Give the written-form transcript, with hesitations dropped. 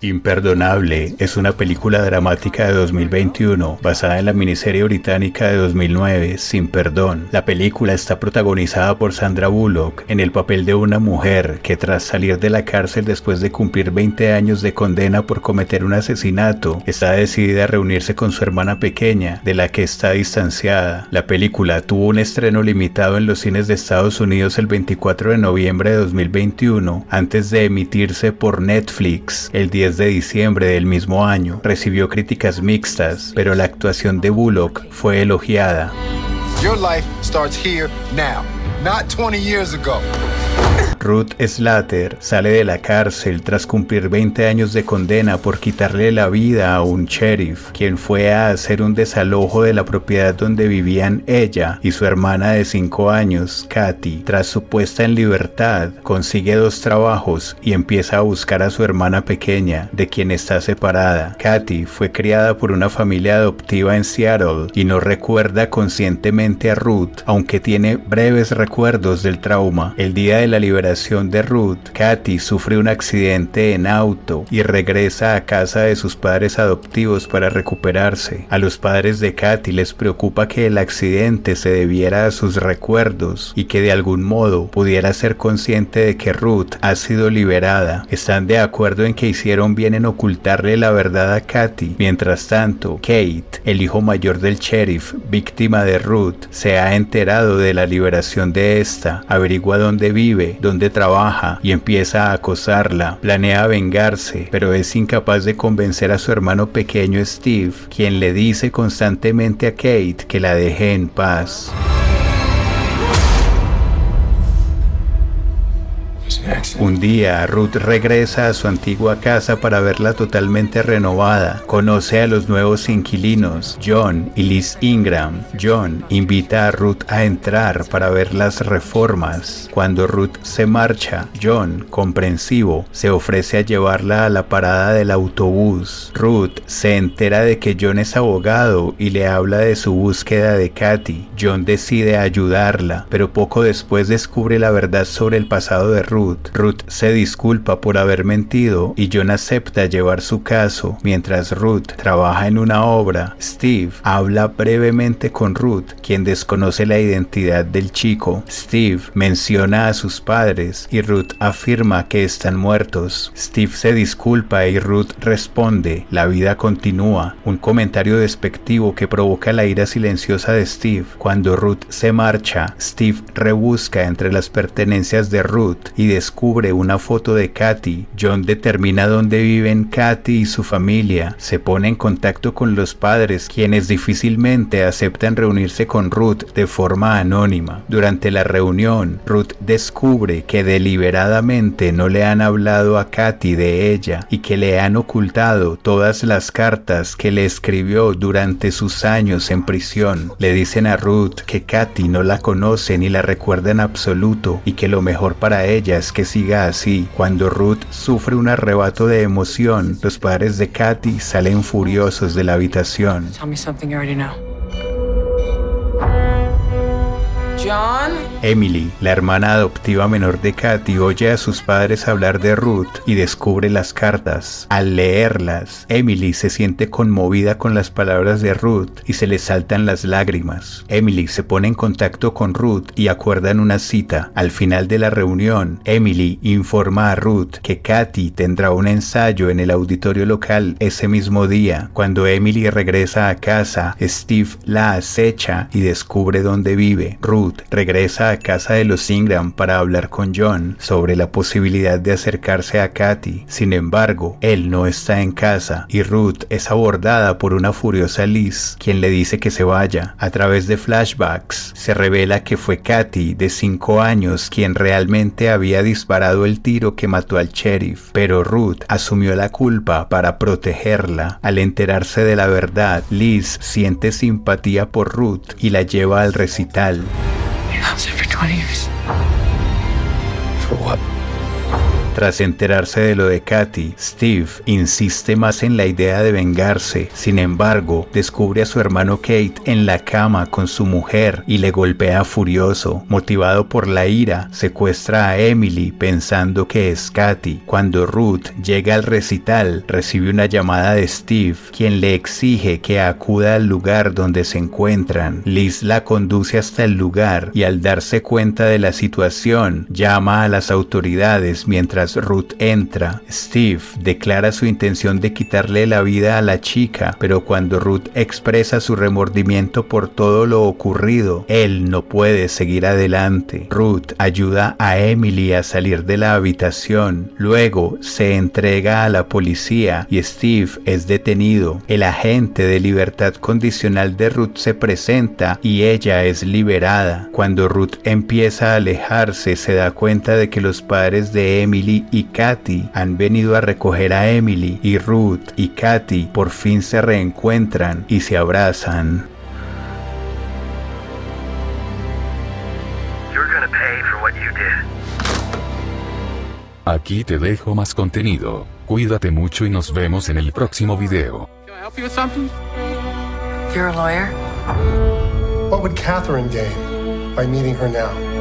Imperdonable es una película dramática de 2021 basada en la miniserie británica de 2009 Sin Perdón. La película está protagonizada por Sandra Bullock en el papel de una mujer que, tras salir de la cárcel después de cumplir 20 años de condena por cometer un asesinato, está decidida a reunirse con su hermana pequeña, de la que está distanciada. La película tuvo un estreno limitado en los cines de Estados Unidos el 24 de noviembre de 2021 antes de emitirse por Netflix el 10 de diciembre del mismo año. Recibió críticas mixtas, pero la actuación de Bullock fue elogiada. Your life starts here now, not 20 years ago. Ruth Slater sale de la cárcel tras cumplir 20 años de condena por quitarle la vida a un sheriff, quien fue a hacer un desalojo de la propiedad donde vivían ella y su hermana de 5 años, Katy. Tras su puesta en libertad, consigue 2 trabajos y empieza a buscar a su hermana pequeña, de quien está separada. Katy fue criada por una familia adoptiva en Seattle y no recuerda conscientemente a Ruth, aunque tiene breves recuerdos del trauma. El día de la liberación de Ruth, Katy sufre un accidente en auto y regresa a casa de sus padres adoptivos para recuperarse. A los padres de Katy les preocupa que el accidente se debiera a sus recuerdos y que de algún modo pudiera ser consciente de que Ruth ha sido liberada. Están de acuerdo en que hicieron bien en ocultarle la verdad a Katy. Mientras tanto, Kate, el hijo mayor del sheriff, víctima de Ruth, se ha enterado de la liberación de esta, averigua dónde vive, dónde trabaja y empieza a acosarla. Planea vengarse, pero es incapaz de convencer a su hermano pequeño Steve, quien le dice constantemente a Kate que la deje en paz. Un día, Ruth regresa a su antigua casa para verla totalmente renovada. Conoce a los nuevos inquilinos, John y Liz Ingram. John invita a Ruth a entrar para ver las reformas. Cuando Ruth se marcha, John, comprensivo, se ofrece a llevarla a la parada del autobús. Ruth se entera de que John es abogado y le habla de su búsqueda de Katy. John decide ayudarla, pero poco después descubre la verdad sobre el pasado de Ruth. Ruth se disculpa por haber mentido y John acepta llevar su caso. Mientras Ruth trabaja en una obra, Steve habla brevemente con Ruth, quien desconoce la identidad del chico. Steve menciona a sus padres y Ruth afirma que están muertos. Steve se disculpa y Ruth responde: la vida continúa, un comentario despectivo que provoca la ira silenciosa de Steve. Cuando Ruth se marcha, Steve rebusca entre las pertenencias de Ruth y descubre una foto de Katy. John determina dónde viven Katy y su familia. Se pone en contacto con los padres, quienes difícilmente aceptan reunirse con Ruth de forma anónima. Durante la reunión, Ruth descubre que deliberadamente no le han hablado a Katy de ella y que le han ocultado todas las cartas que le escribió durante sus años en prisión. Le dicen a Ruth que Katy no la conoce ni la recuerda en absoluto y que lo mejor para ella es que siga así. Cuando Ruth sufre un arrebato de emoción, los padres de Katy salen furiosos de la habitación. Tell me something you already know. John? Emily, la hermana adoptiva menor de Katy, oye a sus padres hablar de Ruth y descubre las cartas. Al leerlas, Emily se siente conmovida con las palabras de Ruth y se le saltan las lágrimas. Emily se pone en contacto con Ruth y acuerdan una cita. Al final de la reunión, Emily informa a Ruth que Katy tendrá un ensayo en el auditorio local ese mismo día. Cuando Emily regresa a casa, Steve la acecha y descubre dónde vive. Ruth regresa a casa de los Ingram para hablar con John sobre la posibilidad de acercarse a Katy. Sin embargo, él no está en casa y Ruth es abordada por una furiosa Liz, quien le dice que se vaya. A través de flashbacks, se revela que fue Katy, de 5 años, quien realmente había disparado el tiro que mató al sheriff, pero Ruth asumió la culpa para protegerla. Al enterarse de la verdad, Liz siente simpatía por Ruth y la lleva al recital. I was there for 20 years. For what? Tras enterarse de lo de Katy, Steve insiste más en la idea de vengarse. Sin embargo, descubre a su hermano Kate en la cama con su mujer y le golpea furioso. Motivado por la ira, secuestra a Emily pensando que es Katy. Cuando Ruth llega al recital, recibe una llamada de Steve, quien le exige que acuda al lugar donde se encuentran. Liz la conduce hasta el lugar y al darse cuenta de la situación, llama a las autoridades mientras Ruth entra. Steve declara su intención de quitarle la vida a la chica, pero cuando Ruth expresa su remordimiento por todo lo ocurrido, él no puede seguir adelante. Ruth ayuda a Emily a salir de la habitación, luego se entrega a la policía y Steve es detenido. El agente de libertad condicional de Ruth se presenta y ella es liberada. Cuando Ruth empieza a alejarse, se da cuenta de que los padres de Emily y Katy han venido a recoger a Emily y Ruth y Katy por fin se reencuentran y se abrazan. Aquí te dejo más contenido. Cuídate mucho y nos vemos en el próximo video. Can I help you with something? You're a lawyer? What would Catherine gain by meeting her now?